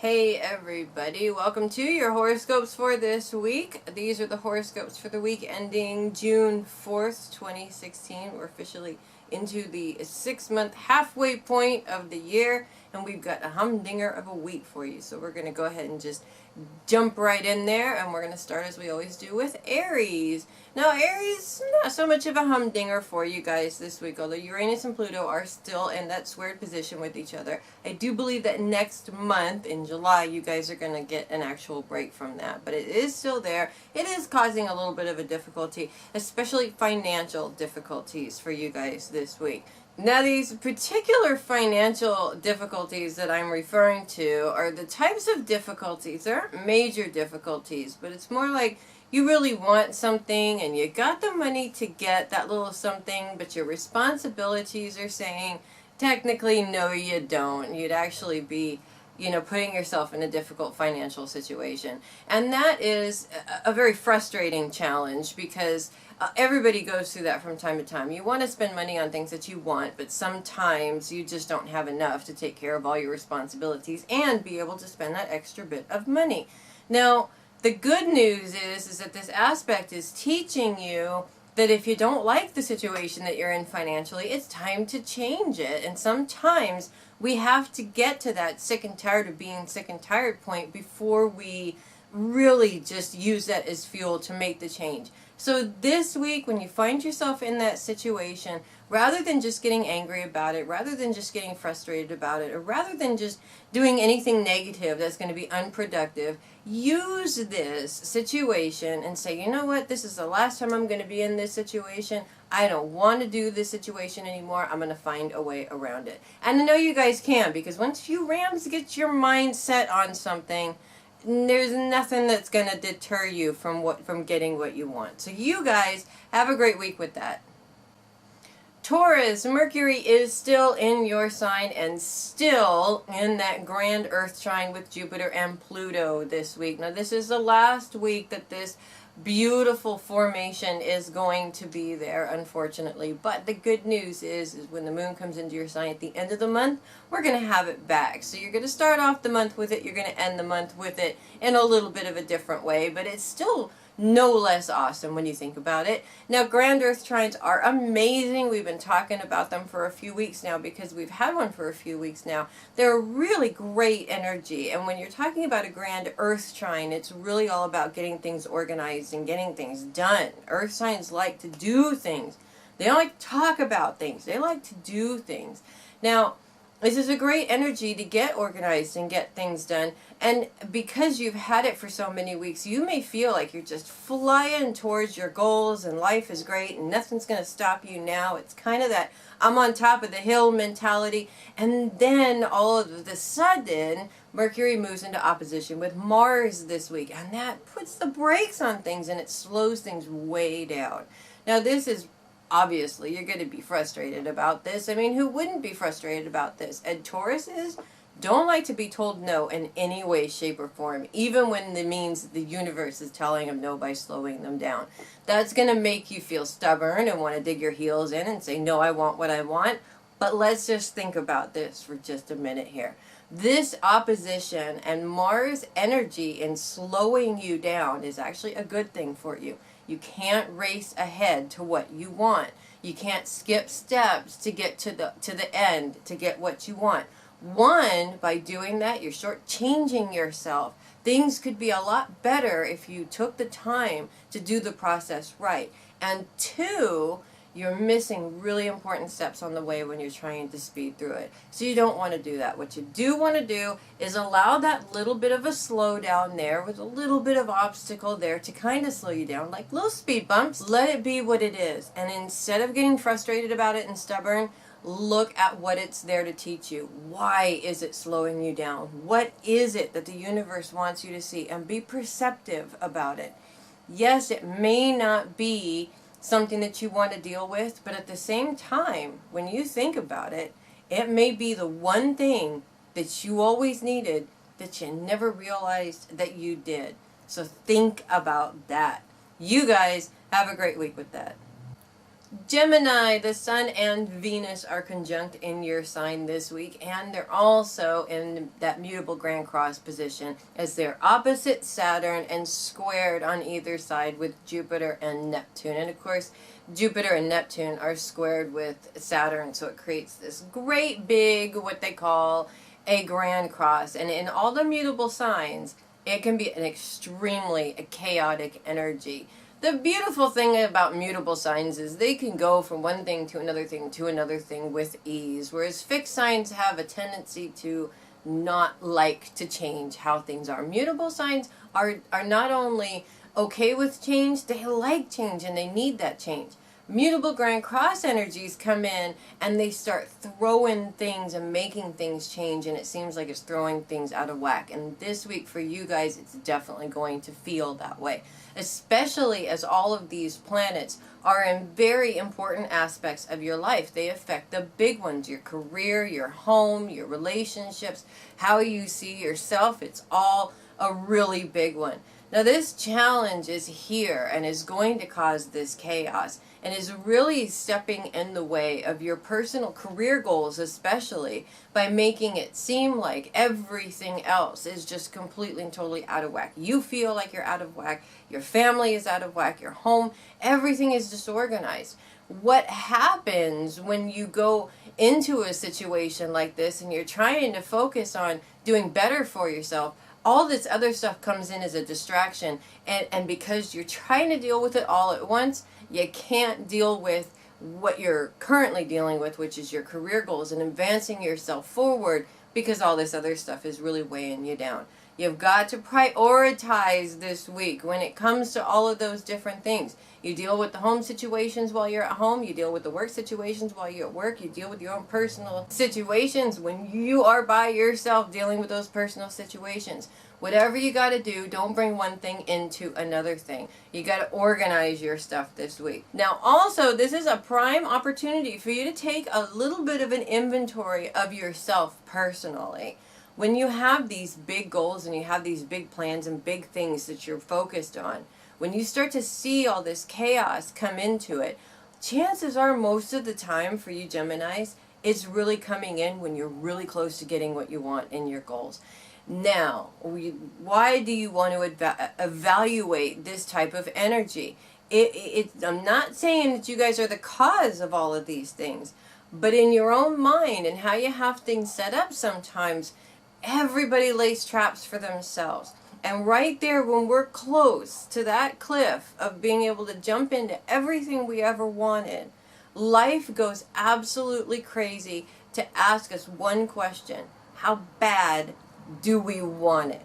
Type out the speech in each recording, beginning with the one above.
Hey everybody, welcome to your horoscopes for this week. These are the horoscopes for the week ending June 4th, 2016. We're officially into the 6-month halfway point of the year, and we've got a humdinger of a week for you. So we're going to go ahead and just jump right in there, and we're going to start as we always do with Aries. Now Aries, not so much of a humdinger for you guys this week, although Uranus and Pluto are still in that squared position with each other. I do believe that next month, in July, you guys are going to get an actual break from that, but it is still there. It is causing a little bit of a difficulty, especially financial difficulties for you guys this week. Now, these particular financial difficulties that I'm referring to are the types of difficulties. They aren't major difficulties, but it's more like you really want something and you got the money to get that little something, but your responsibilities are saying, technically, no, you don't. You'd actually be, putting yourself in a difficult financial situation. And that is a very frustrating challenge because everybody goes through that from time to time. You want to spend money on things that you want, but sometimes you just don't have enough to take care of all your responsibilities and be able to spend that extra bit of money. Now, the good news is that this aspect is teaching you that if you don't like the situation that you're in financially, it's time to change it. And sometimes we have to get to that sick and tired of being sick and tired point before we really just use that as fuel to make the change. So this week, when you find yourself in that situation, rather than just getting angry about it, rather than just getting frustrated about it, or rather than just doing anything negative that's going to be unproductive, use this situation and say, you know what, this is the last time I'm going to be in this situation. I don't want to do this situation anymore. I'm going to find a way around it. And I know you guys can, because once you Rams get your mind set on something, there's nothing that's going to deter you from getting what you want. So you guys have a great week with that. Taurus, Mercury is still in your sign and still in that grand Earth trine with Jupiter and Pluto this week. Now, this is the last week that this beautiful formation is going to be there, unfortunately. But the good news is when the moon comes into your sign at the end of the month, we're going to have it back. So you're going to start off the month with it, you're going to end the month with it in a little bit of a different way, but it's still no less awesome when you think about it. Now, grand Earth trines are amazing. We've been talking about them for a few weeks now because we've had one for a few weeks now. They're a really great energy, and when you're talking about a grand Earth trine, it's really all about getting things organized and getting things done. Earth signs like to do things. They don't like to talk about things. They like to do things. Now, this is a great energy to get organized and get things done. And because you've had it for so many weeks, you may feel like you're just flying towards your goals and life is great and nothing's going to stop you now. It's kind of that I'm on top of the hill mentality. And then all of a sudden, Mercury moves into opposition with Mars this week. And that puts the brakes on things and it slows things way down. Now, this is obviously, you're going to be frustrated about this. I mean, who wouldn't be frustrated about this? And Tauruses don't like to be told no in any way, shape, or form, even when it means the universe is telling them no by slowing them down. That's going to make you feel stubborn and want to dig your heels in and say, no, I want what I want. But let's just think about this for just a minute here. This opposition and Mars energy in slowing you down is actually a good thing for you. You can't race ahead to what you want. You can't skip steps to get to the end to get what you want. One, by doing that, you're shortchanging yourself. Things could be a lot better if you took the time to do the process right. And two, you're missing really important steps on the way when you're trying to speed through it. So you don't want to do that. What you do want to do is allow that little bit of a slowdown there with a little bit of obstacle there to kind of slow you down, like little speed bumps. Let it be what it is. And instead of getting frustrated about it and stubborn, look at what it's there to teach you. Why is it slowing you down? What is it that the universe wants you to see? And be perceptive about it. Yes, it may not be something that you want to deal with, but at the same time, when you think about it, it may be the one thing that you always needed that you never realized that you did. So think about that. You guys have a great week with that. Gemini, the Sun and Venus are conjunct in your sign this week, and they're also in that mutable Grand Cross position as they're opposite Saturn and squared on either side with Jupiter and Neptune. And of course, Jupiter and Neptune are squared with Saturn, so it creates this great big, what they call a Grand Cross. And in all the mutable signs, it can be an extremely chaotic energy. The beautiful thing about mutable signs is they can go from one thing to another thing to another thing with ease, whereas fixed signs have a tendency to not like to change how things are. Mutable signs are not only okay with change, they like change and they need that change. Mutable Grand Cross energies come in and they start throwing things and making things change, and it seems like it's throwing things out of whack. And this week for you guys, it's definitely going to feel that way, especially as all of these planets are in very important aspects of your life. They affect the big ones: your career, your home, your relationships, how you see yourself. It's all a really big one. Now this challenge is here and is going to cause this chaos and is really stepping in the way of your personal career goals, especially by making it seem like everything else is just completely and totally out of whack. You feel like you're out of whack, your family is out of whack, your home, everything is disorganized. What happens when you go into a situation like this and you're trying to focus on doing better for yourself? All this other stuff comes in as a distraction, and because you're trying to deal with it all at once, you can't deal with what you're currently dealing with, which is your career goals and advancing yourself forward, because all this other stuff is really weighing you down. You've got to prioritize this week when it comes to all of those different things. You deal with the home situations while you're at home. You deal with the work situations while you're at work. You deal with your own personal situations when you are by yourself dealing with those personal situations. Whatever you got to do, don't bring one thing into another thing. You got to organize your stuff this week. Now, also, this is a prime opportunity for you to take a little bit of an inventory of yourself personally. When you have these big goals and you have these big plans and big things that you're focused on, when you start to see all this chaos come into it, chances are most of the time for you Geminis, it's really coming in when you're really close to getting what you want in your goals. Now, why do you want to evaluate this type of energy? I'm not saying that you guys are the cause of all of these things, but in your own mind and how you have things set up sometimes, everybody lays traps for themselves. And right there, when we're close to that cliff of being able to jump into everything we ever wanted, life goes absolutely crazy to ask us one question: how bad do we want it?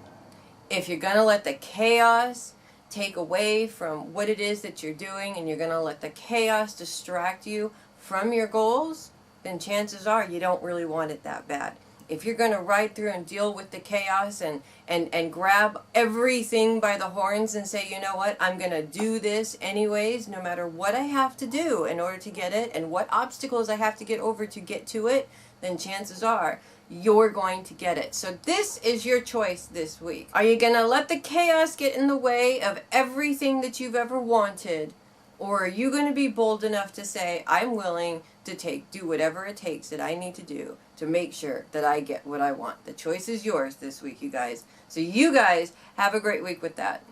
If you're going to let the chaos take away from what it is that you're doing, and you're going to let the chaos distract you from your goals, then chances are you don't really want it that bad. If you're going to ride through and deal with the chaos and grab everything by the horns and say, you know what, I'm going to do this anyways, no matter what I have to do in order to get it and what obstacles I have to get over to get to it, then chances are you're going to get it. So this is your choice this week. Are you going to let the chaos get in the way of everything that you've ever wanted? Or are you going to be bold enough to say, I'm willing to do whatever it takes that I need to do to make sure that I get what I want? The choice is yours this week, you guys. So you guys have a great week with that.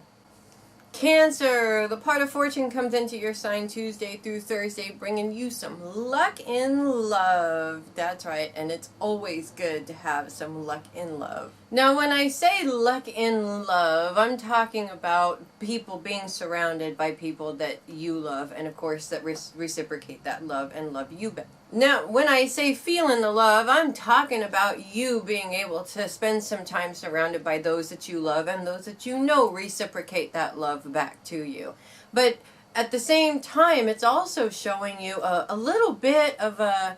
Cancer, the part of fortune comes into your sign Tuesday through Thursday, bringing you some luck in love. That's right, and it's always good to have some luck in love. Now, when I say luck in love, I'm talking about people being surrounded by people that you love, and of course that reciprocate that love and love you back. Now, when I say feeling the love, I'm talking about you being able to spend some time surrounded by those that you love and those that you know reciprocate that love back to you. But at the same time, it's also showing you a little bit of a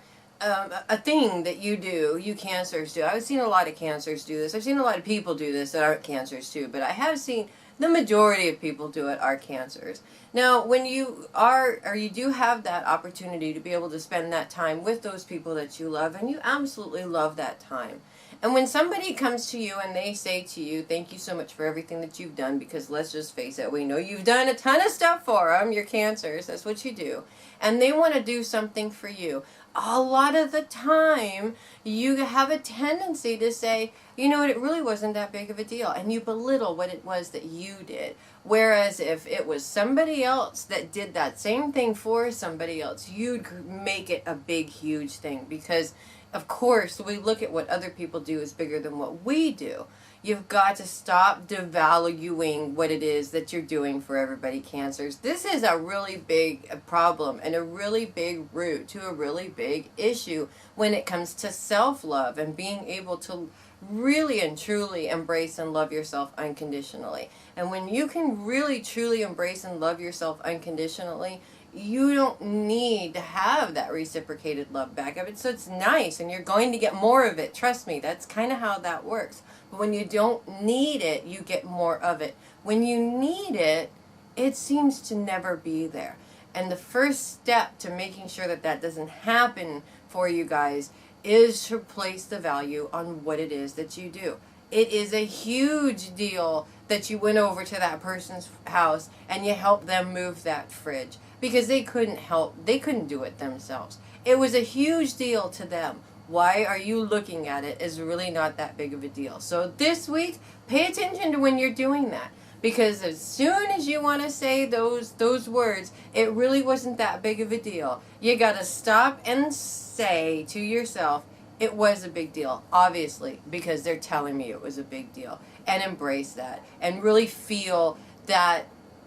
thing that you do, you Cancers do. I've seen a lot of Cancers do this. I've seen a lot of people do this that aren't Cancers too, but I have seen the majority of people do it are Cancers. Now, when you are, or you do have that opportunity to be able to spend that time with those people that you love, and you absolutely love that time, And when somebody comes to you and they say to you, thank you so much for everything that you've done, because let's just face it, we know you've done a ton of stuff for them, you're Cancers, that's what you do, and they want to do something for you, a lot of the time you have a tendency to say, you know what, it really wasn't that big of a deal, and you belittle what it was that you did. Whereas if it was somebody else that did that same thing for somebody else, you'd make it a big, huge thing, because of course we look at what other people do as bigger than what we do. You've got to stop devaluing what it is that you're doing for everybody, Cancers. This is a really big problem and a really big root to a really big issue when it comes to self-love and being able to really and truly embrace and love yourself unconditionally. And when you can really truly embrace and love yourself unconditionally, you don't need to have that reciprocated love back of it. So it's nice and you're going to get more of it. Trust me, that's kind of how that works. But when you don't need it, you get more of it. When you need it, it seems to never be there. And the first step to making sure that that doesn't happen for you guys is to place the value on what it is that you do. It is a huge deal that you went over to that person's house and you helped them move that fridge, because they couldn't do it themselves. It was a huge deal to them. Why are you looking at it as really not that big of a deal? So this week, pay attention to when you're doing that. Because as soon as you want to say those words, it really wasn't that big of a deal, you got to stop and say to yourself, it was a big deal, obviously, because they're telling me it was a big deal. And embrace that. And really feel that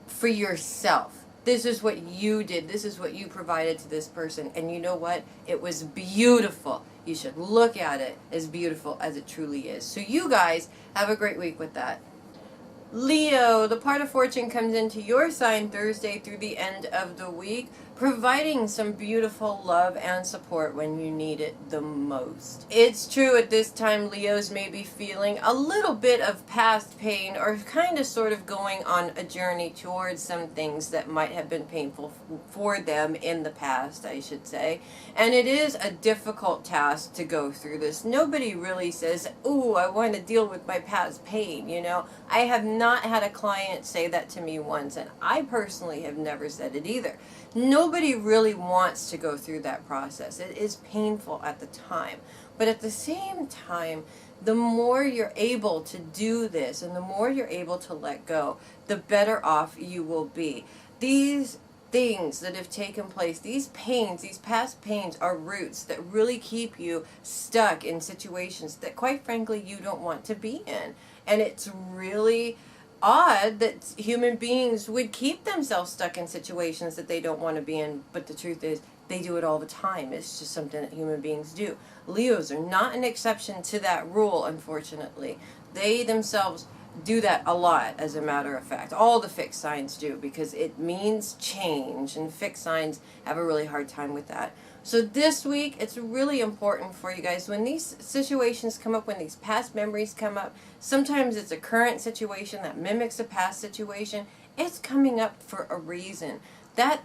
for yourself. This is what you did. This is what you provided to this person. And you know what? It was beautiful. You should look at it as beautiful as it truly is. So you guys have a great week with that. Leo, the part of fortune comes into your sign Thursday through the end of the week, providing some beautiful love and support when you need it the most. It's true at this time Leos may be feeling a little bit of past pain, or kind of sort of going on a journey towards some things that might have been painful for them in the past, I should say. And it is a difficult task to go through this. Nobody really says, ooh, I want to deal with my past pain, you know. I have not had a client say that to me once, and I personally have never said it either. Nobody really wants to go through that process. It is painful at the time. But at the same time, the more you're able to do this and the more you're able to let go, the better off you will be. These things that have taken place, these pains, these past pains, are roots that really keep you stuck in situations that, quite frankly, you don't want to be in. And it's really odd that human beings would keep themselves stuck in situations that they don't want to be in, but the truth is they do it all the time. It's just something that human beings do. Leos are not an exception to that rule, unfortunately. They themselves do that a lot, as a matter of fact. All the fixed signs do, because it means change, and fixed signs have a really hard time with that. So this week, it's really important for you guys, when these situations come up, when these past memories come up, sometimes it's a current situation that mimics a past situation. It's coming up for a reason. That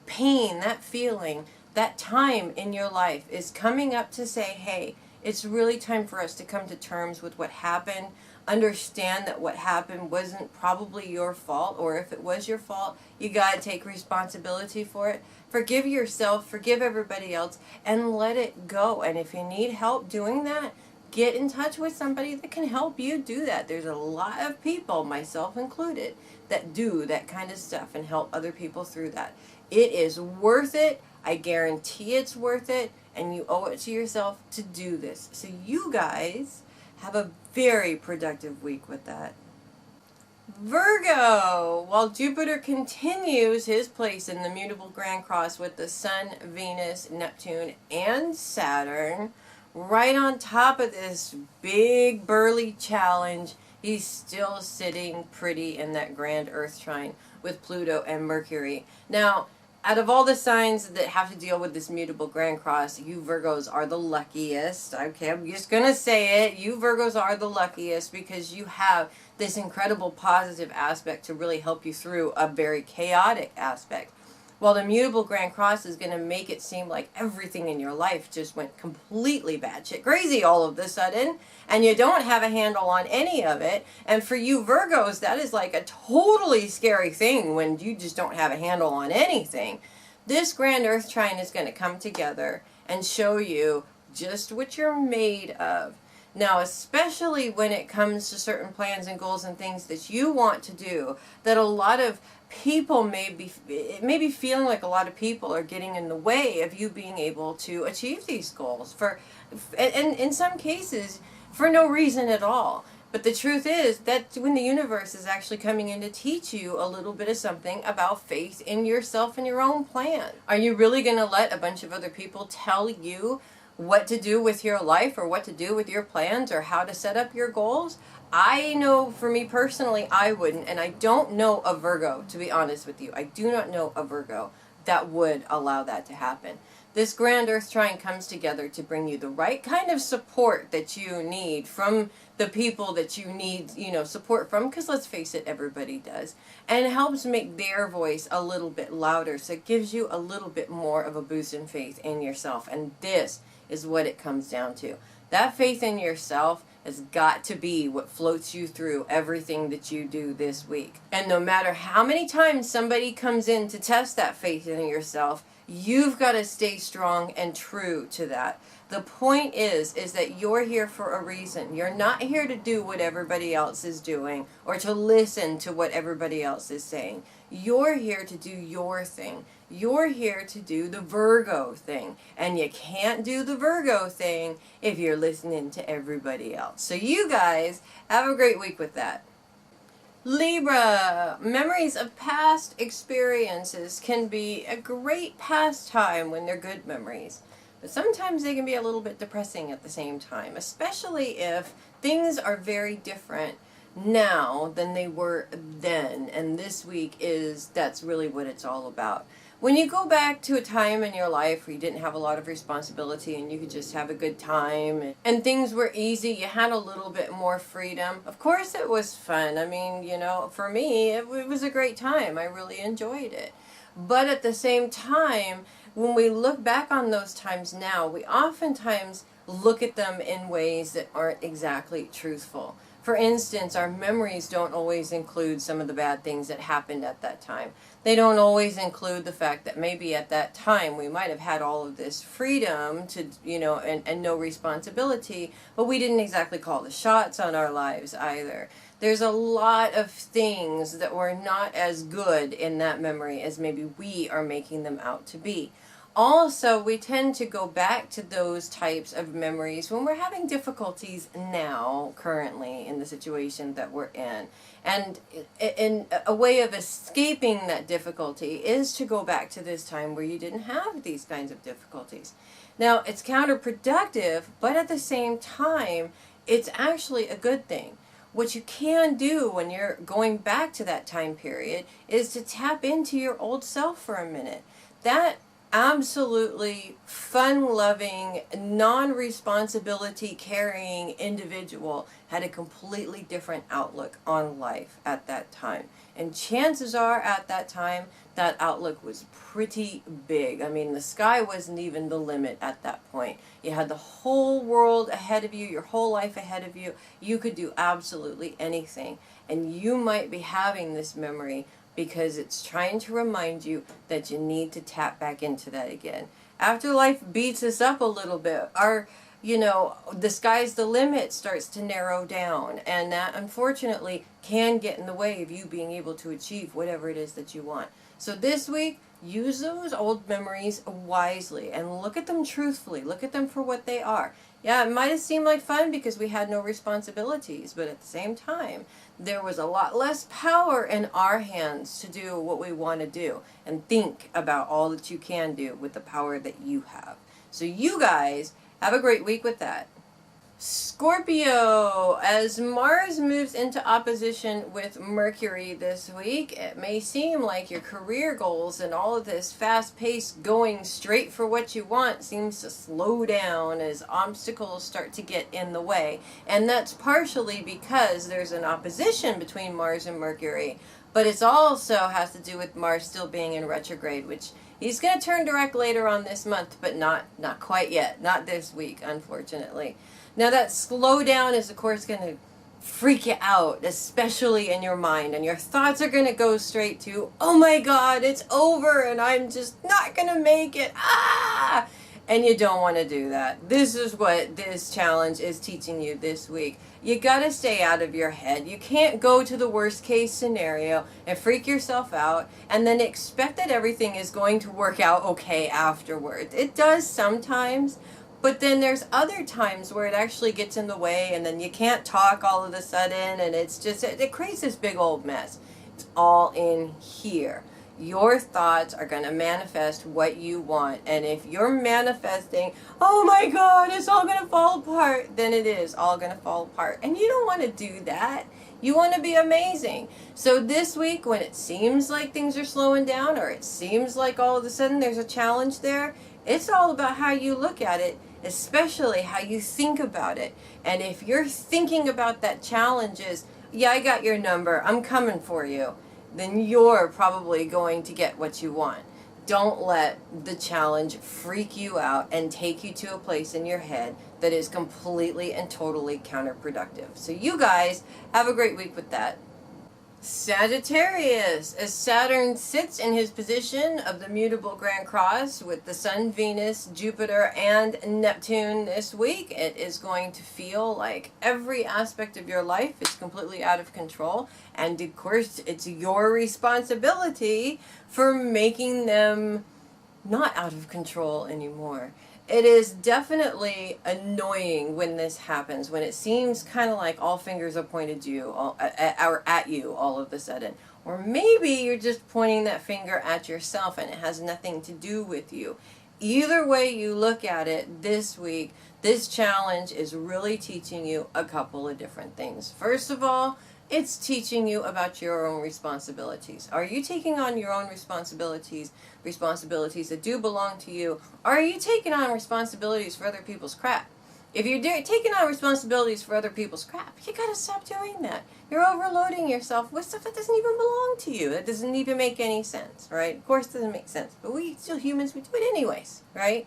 pain, that feeling, that time in your life is coming up to say, hey, it's really time for us to come to terms with what happened. Understand that what happened wasn't probably your fault, or if it was your fault, you got to take responsibility for it. Forgive yourself, forgive everybody else, and let it go. And if you need help doing that, get in touch with somebody that can help you do that. There's a lot of people, myself included, that do that kind of stuff and help other people through that. It is worth it. I guarantee it's worth it, and you owe it to yourself to do this. So you guys have a very productive week with that. Virgo, while Jupiter continues his place in the mutable Grand Cross with the Sun, Venus, Neptune, and Saturn, right on top of this big burly challenge, he's still sitting pretty in that grand Earth trine with Pluto and Mercury. Now, out of all the signs that have to deal with this mutable Grand Cross, you Virgos are the luckiest. Okay, I'm just going to say it. You Virgos are the luckiest because you have this incredible positive aspect to really help you through a very chaotic aspect. While the mutable Grand Cross is going to make it seem like everything in your life just went completely batshit crazy all of a sudden, and you don't have a handle on any of it. And for you Virgos, that is like a totally scary thing when you just don't have a handle on anything. This Grand Earth Trine is going to come together and show you just what you're made of. Now, especially when it comes to certain plans and goals and things that you want to do, that a lot of people may be feeling like a lot of people are getting in the way of you being able to achieve these goals, and in some cases for no reason at all. But the truth is that when the universe is actually coming in to teach you a little bit of something about faith in yourself and your own plan. Are you really going to let a bunch of other people tell you what to do with your life, or what to do with your plans, or how to set up your goals? I know for me personally, I wouldn't, and I don't know a Virgo, to be honest with you. I do not know a Virgo that would allow that to happen. This Grand Earth Trine comes together to bring you the right kind of support that you need from the people that you need, support from, because let's face it, everybody does. And it helps make their voice a little bit louder, so it gives you a little bit more of a boost in faith in yourself. And this is what it comes down to. That faith in yourself has got to be what floats you through everything that you do this week. And no matter how many times somebody comes in to test that faith in yourself, you've got to stay strong and true to that. The point is that you're here for a reason. You're not here to do what everybody else is doing or to listen to what everybody else is saying. You're here to do your thing. You're here to do the Virgo thing. And you can't do the Virgo thing if you're listening to everybody else. So you guys have a great week with that. Libra, memories of past experiences can be a great pastime when they're good memories. But sometimes they can be a little bit depressing at the same time, especially if things are very different now than they were then. And this week that's really what it's all about. When you go back to a time in your life where you didn't have a lot of responsibility and you could just have a good time and things were easy, you had a little bit more freedom. Of course it was fun. I mean, for me, it was a great time. I really enjoyed it. But at the same time, when we look back on those times now, we oftentimes look at them in ways that aren't exactly truthful. For instance, our memories don't always include some of the bad things that happened at that time. They don't always include the fact that maybe at that time we might have had all of this freedom to, and no responsibility, but we didn't exactly call the shots on our lives either. There's a lot of things that were not as good in that memory as maybe we are making them out to be. Also, we tend to go back to those types of memories when we're having difficulties now, currently, in the situation that we're in. And a way of escaping that difficulty is to go back to this time where you didn't have these kinds of difficulties. Now, it's counterproductive, but at the same time, it's actually a good thing. What you can do when you're going back to that time period is to tap into your old self for a minute. That absolutely fun-loving, non-responsibility carrying individual had a completely different outlook on life at that time. And chances are at that time, that outlook was pretty big. I mean, the sky wasn't even the limit at that point. You had the whole world ahead of you, your whole life ahead of you. You could do absolutely anything. And you might be having this memory because it's trying to remind you that you need to tap back into that again. After life beats us up a little bit, the sky's the limit starts to narrow down, and that unfortunately can get in the way of you being able to achieve whatever it is that you want. So this week, use those old memories wisely and look at them truthfully. Look at them for what they are. Yeah, it might have seemed like fun because we had no responsibilities, but at the same time, there was a lot less power in our hands to do what we want to do and think about all that you can do with the power that you have. So you guys have a great week with that. Scorpio, as Mars moves into opposition with Mercury this week, it may seem like your career goals and all of this fast-paced going straight for what you want seems to slow down as obstacles start to get in the way. And that's partially because there's an opposition between Mars and Mercury, but it also has to do with Mars still being in retrograde, which he's going to turn direct later on this month, but not quite yet. Not this week, unfortunately. Now that slowdown is of course going to freak you out, especially in your mind, and your thoughts are going to go straight to, oh my god, it's over and I'm just not going to make it. Ah! And you don't want to do that. This is what this challenge is teaching you this week. You got to stay out of your head. You can't go to the worst case scenario and freak yourself out and then expect that everything is going to work out okay afterwards. It does sometimes. But then there's other times where it actually gets in the way and then you can't talk all of a sudden and it's just, it creates this big old mess. It's all in here. Your thoughts are going to manifest what you want. And if you're manifesting, oh my god, it's all going to fall apart, then it is all going to fall apart. And you don't want to do that. You want to be amazing. So this week, when it seems like things are slowing down or it seems like all of a sudden there's a challenge there, it's all about how you look at it, especially how you think about it. And if you're thinking about that challenge is, yeah, I got your number, I'm coming for you, then you're probably going to get what you want. Don't let the challenge freak you out and take you to a place in your head that is completely and totally counterproductive. So you guys have a great week with that. Sagittarius, as Saturn sits in his position of the mutable Grand Cross with the Sun, Venus, Jupiter, and Neptune this week, it is going to feel like every aspect of your life is completely out of control. And of course, it's your responsibility for making them not out of control anymore. It is definitely annoying when this happens, when it seems kind of like all fingers are pointed to you, at you all of a sudden. Or maybe you're just pointing that finger at yourself and it has nothing to do with you. Either way you look at it this week, this challenge is really teaching you a couple of different things. First of all, it's teaching you about your own responsibilities. Are you taking on your own responsibilities that do belong to you? Or are you taking on responsibilities for other people's crap? If you're taking on responsibilities for other people's crap, you gotta stop doing that. You're overloading yourself with stuff that doesn't even belong to you. That doesn't even make any sense, right? Of course it doesn't make sense, but we still humans, we do it anyways, right?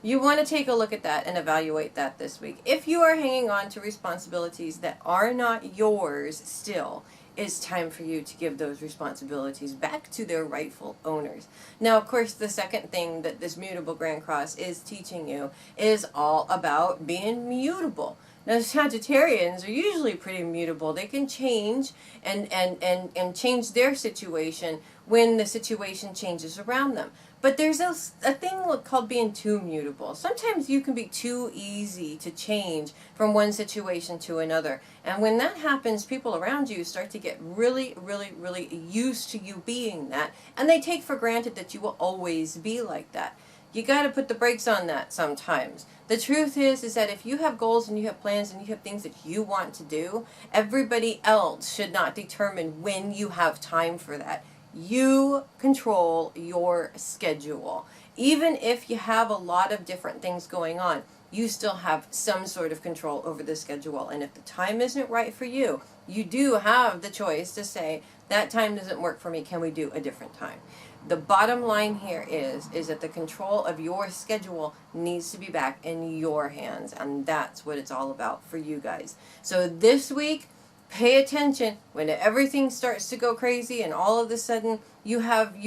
You want to take a look at that and evaluate that this week. If you are hanging on to responsibilities that are not yours still, it's time for you to give those responsibilities back to their rightful owners. Now, of course, the second thing that this mutable Grand Cross is teaching you is all about being mutable. Now, Sagittarians are usually pretty mutable. They can change and change their situation when the situation changes around them. But there's a thing called being too mutable. Sometimes you can be too easy to change from one situation to another. And when that happens, people around you start to get really, really, really used to you being that. And they take for granted that you will always be like that. You got to put the brakes on that sometimes. The truth is that if you have goals and you have plans and you have things that you want to do, everybody else should not determine when you have time for that. You control your schedule. Even if you have a lot of different things going on, you still have some sort of control over the schedule. And if the time isn't right for you, you do have the choice to say, that time doesn't work for me, can we do a different time? The bottom line here is that the control of your schedule needs to be back in your hands. And that's what it's all about for you guys. So this week, pay attention when everything starts to go crazy and all of a sudden you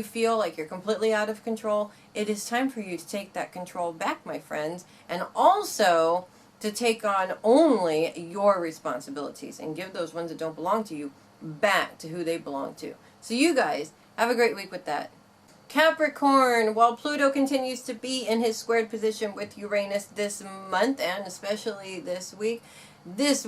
feel like you're completely out of control. It is time for you to take that control back, my friends, and also to take on only your responsibilities and give those ones that don't belong to you back to who they belong to. So you guys have a great week with that. Capricorn, while Pluto continues to be in his squared position with Uranus this month and especially this week, this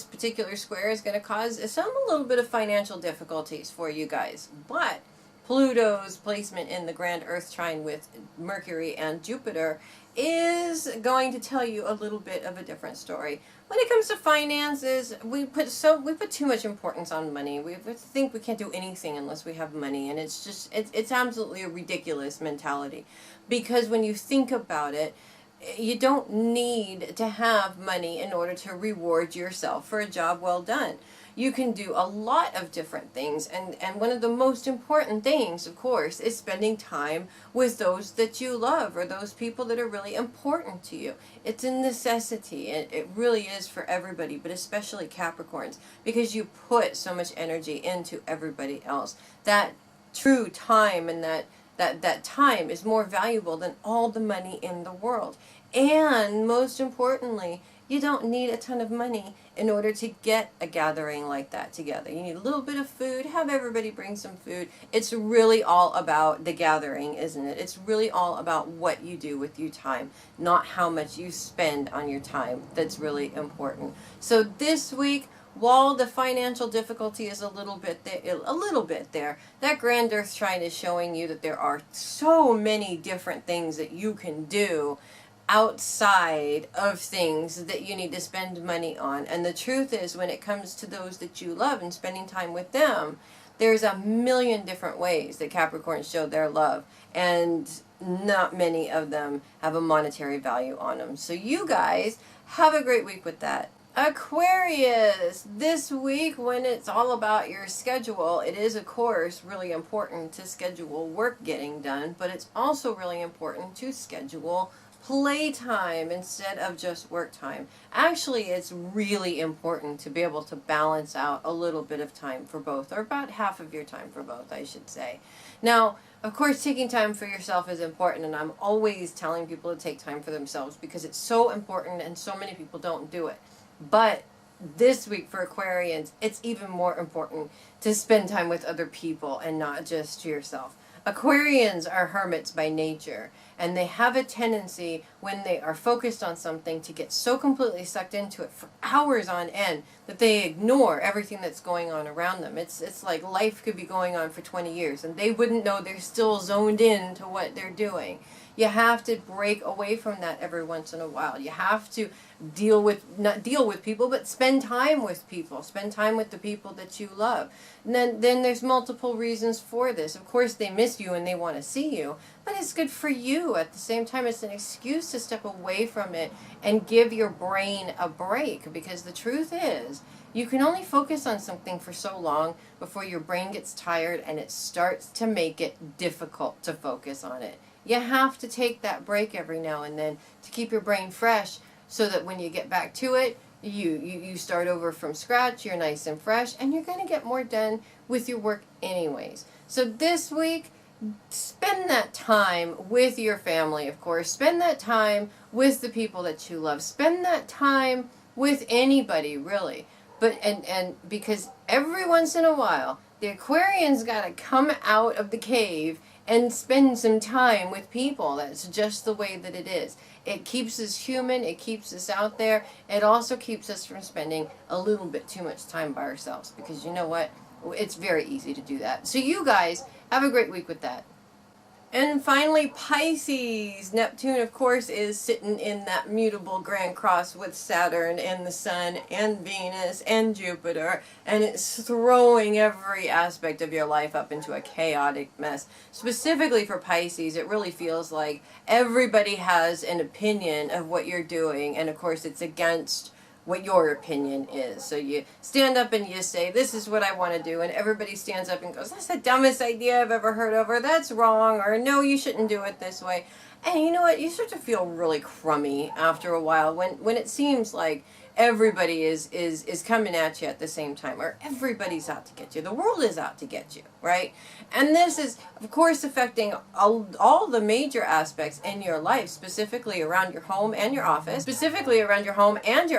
particular square is going to cause a little bit of financial difficulties for you guys. But Pluto's placement in the grand Earth trine with Mercury and Jupiter is going to tell you a little bit of a different story. When it comes to finances, we put too much importance on money. We think we can't do anything unless we have money, and it's absolutely a ridiculous mentality. Because when you think about it, you don't need to have money in order to reward yourself for a job well done. You can do a lot of different things, and one of the most important things, of course, is spending time with those that you love, or those people that are really important to you. It's a necessity, and it really is for everybody, but especially Capricorns, because you put so much energy into everybody else. That true time, and that time is more valuable than all the money in the world. And most importantly, you don't need a ton of money in order to get a gathering like that together. You need a little bit of food, have everybody bring some food. It's really all about the gathering, isn't it? It's really all about what you do with your time, not how much you spend on your time. That's really important. So this week, while the financial difficulty is a little bit there, that Grand Earth Trine is showing you that there are so many different things that you can do outside of things that you need to spend money on. And the truth is, when it comes to those that you love and spending time with them, there's a million different ways that Capricorns show their love, and not many of them have a monetary value on them. So you guys have a great week with that. Aquarius, this week, when it's all about your schedule, it is, of course, really important to schedule work getting done, but it's also really important to schedule playtime instead of just work time. Actually, it's really important to be able to balance out a little bit of time for both, or about half of your time for both, I should say. Now, of course, taking time for yourself is important, and I'm always telling people to take time for themselves because it's so important and so many people don't do it. But this week for Aquarians, it's even more important to spend time with other people and not just yourself. Aquarians are hermits by nature, and they have a tendency, when they are focused on something, to get so completely sucked into it for hours on end that they ignore everything that's going on around them. It's like life could be going on for 20 years and they wouldn't know they're still zoned in to what they're doing. You have to break away from that every once in a while. You have to not deal with people, but spend time with people. Spend time with the people that you love. And then there's multiple reasons for this. Of course, they miss you and they want to see you, but it's good for you. At the same time, it's an excuse to step away from it and give your brain a break, because the truth is, you can only focus on something for so long before your brain gets tired and it starts to make it difficult to focus on it. You have to take that break every now and then to keep your brain fresh, so that when you get back to it, you start over from scratch, you're nice and fresh, and you're going to get more done with your work anyways. So this week, spend that time with your family, of course. Spend that time with the people that you love. Spend that time with anybody, really. But and because every once in a while, the Aquarians got to come out of the cave and spend some time with people. That's just the way that it is. It keeps us human. It keeps us out there. It also keeps us from spending a little bit too much time by ourselves, because you know what? It's very easy to do that. So you guys have a great week with that. And finally, Pisces. Neptune, of course, is sitting in that mutable grand cross with Saturn and the Sun and Venus and Jupiter, and it's throwing every aspect of your life up into a chaotic mess. Specifically for Pisces, it really feels like everybody has an opinion of what you're doing, and of course it's against what your opinion is. So you stand up and you say, this is what I want to do, and everybody stands up and goes, that's the dumbest idea I've ever heard of, or that's wrong, or no, you shouldn't do it this way. And you know what? You start to feel really crummy after a while when it seems like everybody is coming at you at the same time, or everybody's out to get you. The world is out to get you, right? And this is, of course, affecting all the major aspects in your life, specifically around your home and your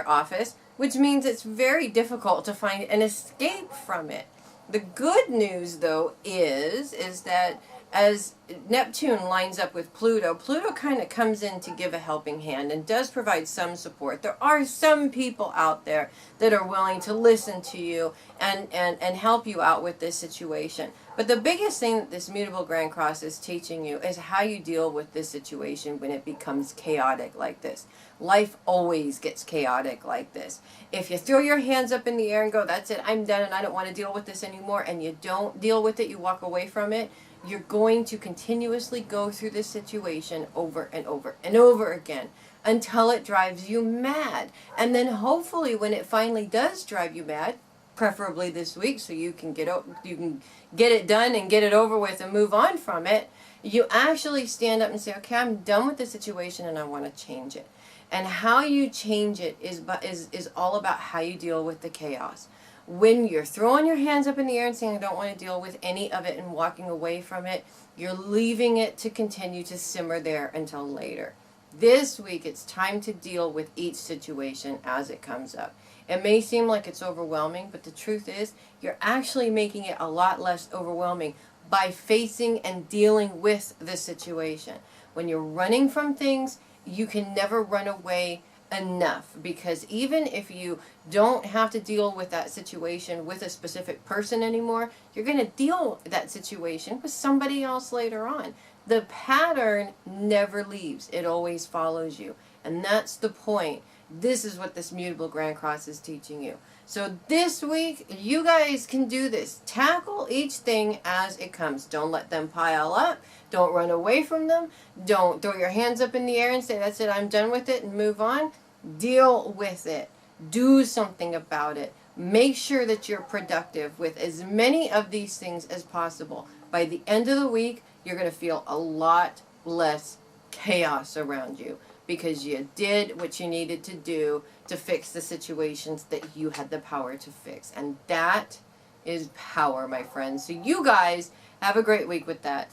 office, which means it's very difficult to find an escape from it. The good news, though, is that as Neptune lines up with Pluto, Pluto kind of comes in to give a helping hand and does provide some support. There are some people out there that are willing to listen to you and help you out with this situation. But the biggest thing that this mutable Grand Cross is teaching you is how you deal with this situation when it becomes chaotic like this. Life always gets chaotic like this. If you throw your hands up in the air and go, that's it, I'm done and I don't want to deal with this anymore, and you don't deal with it, you walk away from it, you're going to continuously go through this situation over and over and over again until it drives you mad. And then hopefully when it finally does drive you mad, preferably this week so you can get it done and get it over with and move on from it, you actually stand up and say, okay, I'm done with the situation and I want to change it. And how you change it is all about how you deal with the chaos. When you're throwing your hands up in the air and saying, I don't want to deal with any of it, and walking away from it, you're leaving it to continue to simmer there until later. This week, it's time to deal with each situation as it comes up. It may seem like it's overwhelming, but the truth is, you're actually making it a lot less overwhelming by facing and dealing with the situation. When you're running from things, you can never run away enough, because even if you don't have to deal with that situation with a specific person anymore, you're going to deal with that situation with somebody else later on. The pattern never leaves. It always follows you. And that's the point. This is what this mutable Grand Cross is teaching you. So this week, you guys can do this. Tackle each thing as it comes. Don't let them pile up. Don't run away from them. Don't throw your hands up in the air and say, that's it, I'm done with it, and move on. Deal with it. Do something about it. Make sure that you're productive with as many of these things as possible. By the end of the week, you're going to feel a lot less chaos around you, because you did what you needed to do to fix the situations that you had the power to fix. And that is power, my friends. So you guys have a great week with that.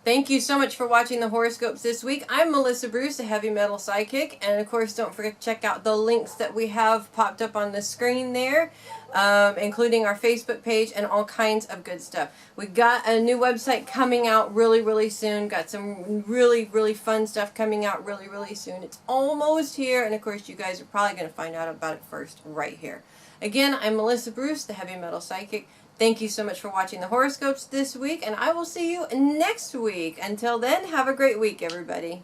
Thank you so much for watching the horoscopes this week. I'm Melissa Bruce, a heavy metal psychic. And of course, don't forget to check out the links that we have popped up on the screen there, including our Facebook page and all kinds of good stuff. We got a new website coming out really, really soon. Got some really, really fun stuff coming out really, really soon. It's almost here. And of course, you guys are probably going to find out about it first right here. Again, I'm Melissa Bruce, the heavy metal psychic. Thank you so much for watching the horoscopes this week, and I will see you next week. Until then, have a great week, everybody.